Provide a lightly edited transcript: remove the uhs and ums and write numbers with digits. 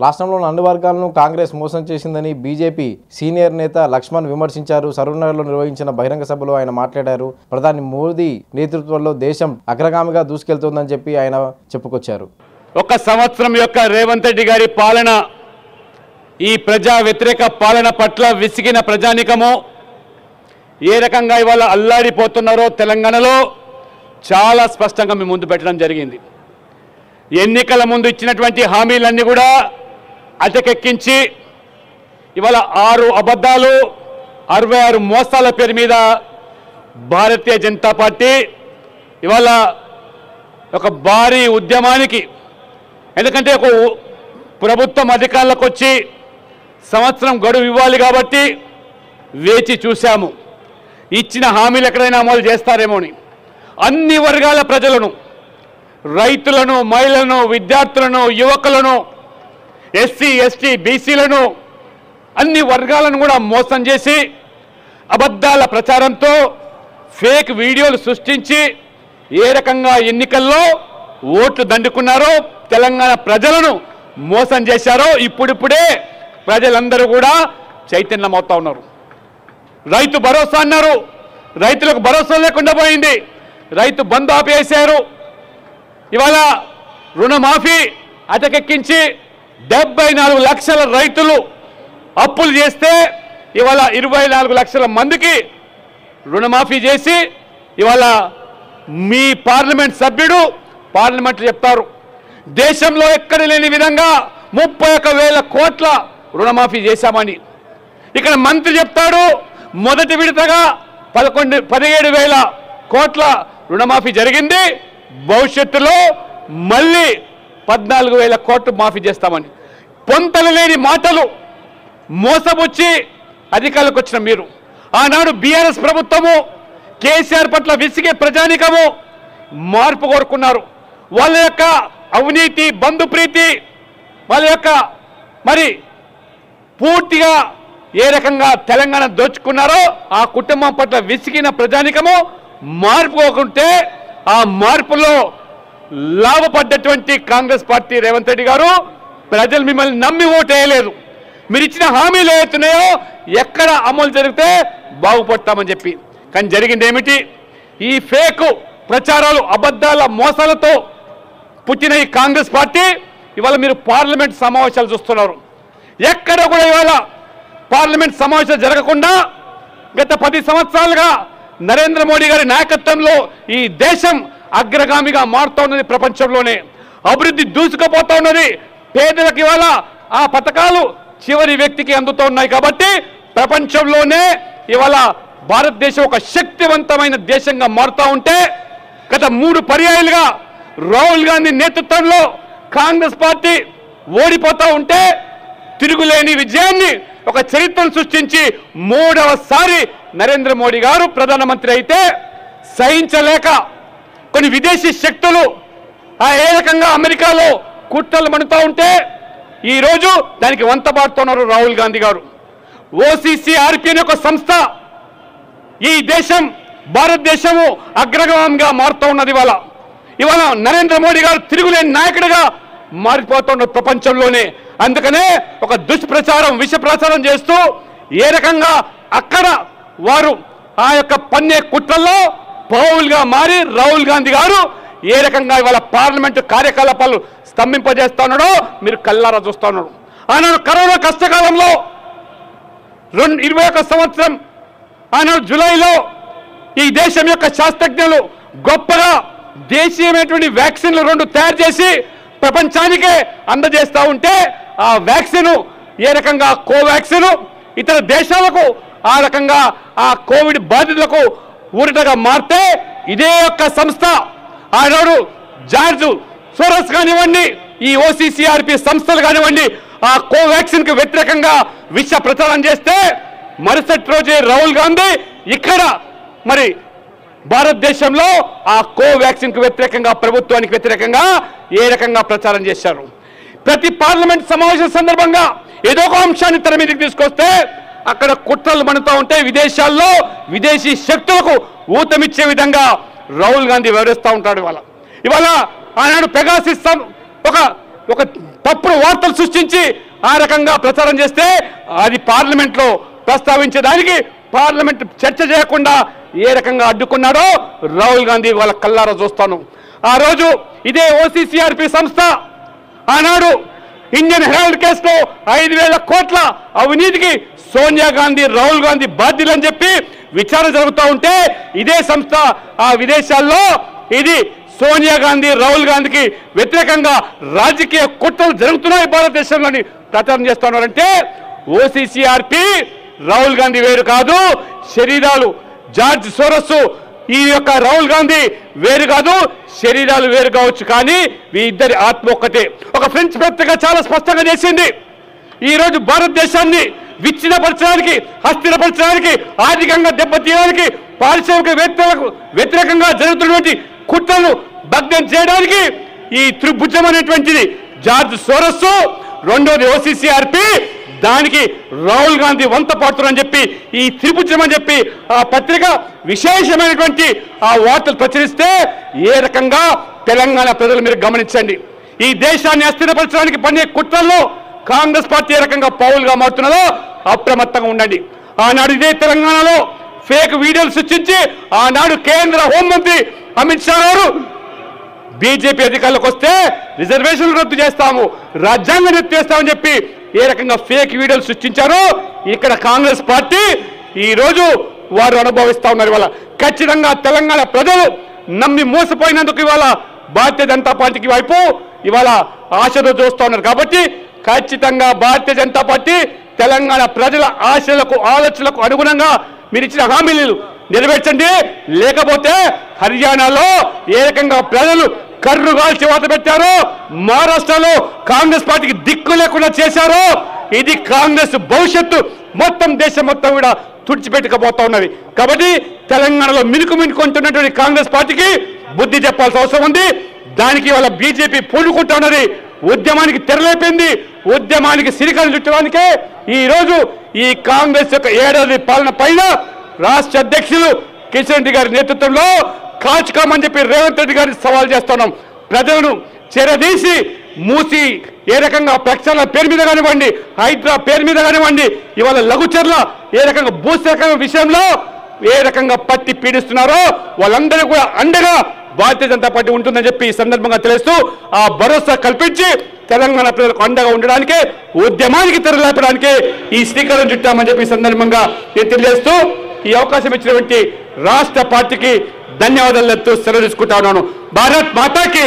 రాష్ట్రంలోని అన్ని వర్గాలను కాంగ్రెస్ మోసం చేసిందని బీజేపీ సీనియర్ నేత లక్ష్మణ్ విమర్శించారు. సరూర్నగర్లో నిర్వహించిన బహిరంగ సభలో ఆయన మాట్లాడారు. ప్రధాని మోదీ నేతృత్వంలో దేశం అగ్రగామిగా దూసుకెళ్తోందని చెప్పి ఆయన చెప్పుకొచ్చారు. ఒక సంవత్సరం యొక్క రేవంత్ రెడ్డి గారి పాలన, ఈ ప్రజా వ్యతిరేక పాలన పట్ల విసిగిన ప్రజానికము ఏ రకంగా ఇవాళ అల్లాడిపోతున్నారో తెలంగాణలో చాలా స్పష్టంగా మీ ముందు పెట్టడం జరిగింది. ఎన్నికల ముందు ఇచ్చినటువంటి హామీలన్నీ కూడా అటకెక్కించి ఇవాళ 6 అబద్ధాలు 66 మోసాల పేరు మీద భారతీయ జనతా పార్టీ ఇవాళ ఒక భారీ ఉద్యమానికి, ఎందుకంటే ఒక ప్రభుత్వం అధికారంలోకి వచ్చి సంవత్సరం గడువు ఇవ్వాలి కాబట్టి వేచి చూశాము. ఇచ్చిన హామీలు ఎక్కడైనా అమలు చేస్తారేమో అని అన్ని వర్గాల ప్రజలను, రైతులను, మహిళలను, విద్యార్థులను, యువకులను, ఎస్సీ ఎస్టీ బీసీలను, అన్ని వర్గాలను కూడా మోసం చేసి అబద్ధాల ప్రచారంతో ఫేక్ వీడియోలు సృష్టించి ఏ రకంగా ఎన్నికల్లో ఓట్లు దండుకున్నారో, తెలంగాణ ప్రజలను మోసం చేశారో ఇప్పుడిప్పుడే ప్రజలందరూ కూడా చైతన్యమవుతా ఉన్నారు. రైతు భరోసా అన్నారు, రైతులకు భరోసా లేకుండా పోయింది. రైతు బంధు ఆపేశారు. ఇవాళ రుణమాఫీ అటకెక్కించి 74 లక్షల రైతులు అప్పులు చేస్తే ఇవాళ 24 లక్షల మందికి రుణమాఫీ చేసి ఇవాళ మీ పార్లమెంట్ సభ్యుడు పార్లమెంట్లో చెప్తారు, దేశంలో ఎక్కడ లేని విధంగా 31,000 కోట్ల రుణమాఫీ చేశామని. ఇక్కడ మంత్రి చెప్తాడు, మొదటి విడతగా 17,000 కోట్ల రుణమాఫీ జరిగింది, భవిష్యత్తులో మళ్ళీ 14,000 కోట్లు మాఫీ చేస్తామని. పొంతలు లేని మాటలు మోసపుచ్చి అధికారులకు వచ్చిన మీరు ఆనాడు బీఆర్ఎస్ ప్రభుత్వము కేసీఆర్ పట్ల విసిగే ప్రజానికము మార్పు కోరుకున్నారు. వాళ్ళ యొక్క అవినీతి, బంధుప్రీతి, వాళ్ళ యొక్క మరి పూర్తిగా ఏ రకంగా తెలంగాణ దోచుకున్నారో ఆ కుటుంబం పట్ల విసిగిన ప్రజానికము మార్పు కోరుకుంటే ఆ మార్పులో లాభపడ్డటువంటి కాంగ్రెస్ పార్టీ రేవంత్ రెడ్డి గారు ప్రజలు మిమ్మల్ని నమ్మి ఓటేయలేదు. మీరు ఇచ్చిన హామీలు ఏవైతున్నాయో ఎక్కడ అమలు జరిగితే బాగుపడతామని చెప్పి, కానీ జరిగింది ఏమిటి? ఈ ఫేక్ ప్రచారాలు, అబద్ధాల మోసాలతో పుట్టిన ఈ కాంగ్రెస్ పార్టీ ఇవాళ మీరు పార్లమెంట్ సమావేశాలు చూస్తున్నారు. ఎక్కడ కూడా ఇవాళ పార్లమెంట్ సమావేశాలు జరగకుండా గత 10 సంవత్సరాలుగా నరేంద్ర మోడీ గారి నాయకత్వంలో ఈ దేశం అగ్రగామిగా మారుతూ ఉన్నది. ప్రపంచంలోనే అభివృద్ధి దూసుకుపోతూ ఉన్నది. పేదలకు ఇవాళ ఆ పథకాలు చివరి వ్యక్తికి అందుతూ ఉన్నాయి. కాబట్టి ప్రపంచంలోనే ఇవాళ భారతదేశం ఒక శక్తివంతమైన దేశంగా మారుతూ ఉంటే గత 3 పర్యాయాలుగా రాహుల్ గాంధీ నేతృత్వంలో కాంగ్రెస్ పార్టీ ఓడిపోతూ ఉంటే తిరుగులేని విజయాన్ని, ఒక చరిత్రను సృష్టించి 3వసారి నరేంద్ర మోడీ గారు ప్రధానమంత్రి అయితే సహించలేక కొన్ని విదేశీ శక్తులు ఏ రకంగా అమెరికాలో కుట్రలు మణుతూ ఉంటే ఈరోజు దానికి వంతబాడుతున్నారు రాహుల్ గాంధీ గారు. OCCRP అనే ఒక సంస్థ ఈ దేశం, భారతదేశము అగ్రగామిగా మారుతూ ఉన్నది. ఇవాళ నరేంద్ర మోడీ గారు తిరుగులేని నాయకుడిగా మారిపోతున్న ప్రపంచంలోనే. అందుకనే ఒక దుష్ప్రచారం, విష ప్రచారం చేస్తూ ఏ రకంగా అక్కడ వారు ఆ యొక్క పన్నే కుట్రల్లో పౌల్గా మారి రాహుల్ గాంధీ గారు ఏ రకంగా ఇవాళ పార్లమెంటు కార్యకలాపాలు స్తంభింపజేస్తున్నాడో మీరు కళ్ళారా చూస్తున్నారు. ఆనాడు కరోనా కష్టకాలంలో 21 సంవత్సరం ఆనాడు జూలైలో ఈ దేశం యొక్క శాస్త్రజ్ఞులు గొప్పగా దేశీయమైనటువంటి వ్యాక్సిన్లు 2 తయారు చేసి ప్రపంచానికే అందజేస్తూ ఉంటే ఆ వ్యాక్సిన్ ఏ రకంగా కోవాక్సిన్ ఇతర దేశాలకు ఆ రకంగా ఆ కోవిడ్ బాధితులకు ఊరటగా మారితే ఇదే యొక్క సంస్థ ఆనాడు జార్జ్ సోరస్ కానివ్వండి, ఈ OCCRP సంస్థలు కానివ్వండి, ఆ కోవాక్సిన్కి వ్యతిరేకంగా విష ప్రచారం చేస్తే మరుసటి రోజే రాహుల్ గాంధీ ఇక్కడ మరి భారతదేశంలో ఆ కోవాక్సిన్కి వ్యతిరేకంగా, ప్రభుత్వానికి వ్యతిరేకంగా ఏ రకంగా ప్రచారం చేశారు. ప్రతి పార్లమెంట్ సమావేశం సందర్భంగా ఏదో ఒక అంశాన్ని తెర మీదకి తీసుకొస్తే అక్కడ కుట్రలు మణుతూ ఉంటే విదేశాల్లో విదేశీ శక్తులకు ఊతమిచ్చే విధంగా రాహుల్ గాంధీ వివరిస్తూ ఉంటాడు. ఇవాళ ఆనాడు పెగాసిస్ ఒక ఒక తప్పుడు వార్తలు సృష్టించి ఆ రకంగా ప్రచారం చేస్తే అది పార్లమెంట్లో ప్రస్తావించడానికి పార్లమెంట్ చర్చ చేయకుండా ఏ రకంగా అడ్డుకున్నాడో రాహుల్ గాంధీ వాళ్ళ కళ్ళారా చూస్తాను. ఆ రోజు ఇదే ఓసీసీఆర్పీ సంస్థ ఆనాడు ఇండియన్ హెరాల్డ్ కేసులో 5,000 కోట్ల అవినీతికి సోనియా గాంధీ రాహుల్ గాంధీ బాధ్యులని చెప్పి విచారణ జరుగుతూ ఉంటే ఇదే సంస్థ ఆ విదేశాల్లో ఇది సోనియా గాంధీ రాహుల్ గాంధీకి వ్యతిరేకంగా రాజకీయ కుట్రలు జరుగుతున్నాయి భారతదేశంలోని ప్రచారం చేస్తున్నారంటే ఓసీసీఆర్పీ రాహుల్ గాంధీ వేరు కాదు, శరీరాలు జార్జ్ సోరస్ ఈ యొక్క రాహుల్ గాంధీ వేరు కాదు, శరీరాలు వేరు కావచ్చు కానీ మీ ఇద్దరి ఆత్మ ఒక్కటే. ఒక ఫ్రెంచ్ పత్రిక చాలా స్పష్టంగా చేసింది, ఈరోజు భారతదేశాన్ని విచ్ఛిన్నపరచడానికి, అస్థిరపరచడానికి, ఆర్థికంగా దెబ్బతీయడానికి, పారిశ్రామికవేత్తలకు వ్యతిరేకంగా జరుగుతున్నటువంటి కుట్రలు భగ్నం చేయడానికి ఈ త్రిభుజం అనేటువంటిది జార్జ్ సోరస్, రెండోది ఓసీసీఆర్పీ, దానికి రాహుల్ గాంధీ వంత పాడుతున్నారని చెప్పి ఈ త్రిభుజం అని చెప్పి ఆ పత్రిక విశేషమైనటువంటి ఆ వార్తలు ప్రచురిస్తే ఏ రకంగా తెలంగాణ ప్రజలు మీరు గమనించండి. ఈ దేశాన్ని అస్థిరపరచడానికి పన్నే కుట్రల్లో కాంగ్రెస్ పార్టీ ఏ రకంగా పౌలుగా మారుతున్నదో అప్రమత్తంగా ఉండండి. ఆనాడు ఇదే తెలంగాణలో ఫేక్ వీడియోలు సృష్టించి ఆనాడు కేంద్ర హోంమంత్రి అమిత్ షా గారు బీజేపీ అధికారులకు వస్తే రిజర్వేషన్లు రద్దు చేస్తాము, రాజ్యాంగం రద్దు చేస్తామని చెప్పి ఏ రకంగా ఫేక్ వీడియోలు సృష్టించారో ఇక్కడ కాంగ్రెస్ పార్టీ ఈరోజు వారు అనుభవిస్తూ ఉన్నారు. ఇవాళ ఖచ్చితంగా తెలంగాణ ప్రజలు నమ్మి మోసపోయినందుకు ఇవాళ భారతీయ జనతా పార్టీకి వైపు ఇవాళ ఆశతో చూస్తూ ఉన్నారు. కాబట్టి ఖచ్చితంగా భారతీయ జనతా పార్టీ తెలంగాణ ప్రజల ఆశలకు ఆలోచనలకు అనుగుణంగా మీరు ఇచ్చిన హామీలు నెరవేర్చండి. లేకపోతే హర్యానాలో ఏ రకంగా ప్రజలు కర్రుగాల్చి వాత పెట్టారో, మహారాష్ట్రలో కాంగ్రెస్ పార్టీకి దిక్కు లేకుండా చేశారో, ఇది కాంగ్రెస్ భవిష్యత్తు మొత్తం దేశం మొత్తం కూడా తుడిచిపెట్టుకపోతా ఉన్నది. కాబట్టి తెలంగాణలో మినుకుంటున్నటువంటి కాంగ్రెస్ పార్టీకి బుద్ధి చెప్పాల్సిన అవసరం ఉంది. దానికి వాళ్ళ బీజేపీ పూనుకుంటా ఉన్నది, ఉద్యమానికి తెరలేపింది, ఉద్యమానికి సిరికలు చుట్టడానికే ఈరోజు ఈ కాంగ్రెస్ యొక్క 7 ఏళ్ల పాలన పైన రాష్ట్ర అధ్యక్షులు కిషన్ రెడ్డి గారి నేతృత్వంలో కాచుకోమని చెప్పి రేవంత్ రెడ్డి గారిని సవాల్ చేస్తున్నాం. ప్రజలను చెరదీసి మూసి ఏ రకంగా ప్రక్షాళన పేరు మీద కానివ్వండి, హైడ్రా పేరు మీద కానివ్వండి, ఇవాళ లఘుచర్ల ఏ రకంగా భూసేకరణ విషయంలో ఏ రకంగా పట్టి పీడిస్తున్నారో వాళ్ళందరూ కూడా అండగా భారతీయ జనతా పార్టీ ఉంటుందని చెప్పి ఈ సందర్భంగా తెలుస్తూ ఆ భరోసా కల్పించి తెలంగాణ ప్రజలకు అండగా ఉండడానికి, ఉద్యమానికి తెరలేపడానికి ఈ శ్రీకారం చుట్టామని చెప్పి ఈ సందర్భంగా నేను తెలియజేస్తూ ఈ అవకాశం ఇచ్చినటువంటి రాష్ట్ర పార్టీకి ధన్యవాదాలు చెప్తూ సెలవు తీసుకుంటా ఉన్నాను. భారత్ మాతాకి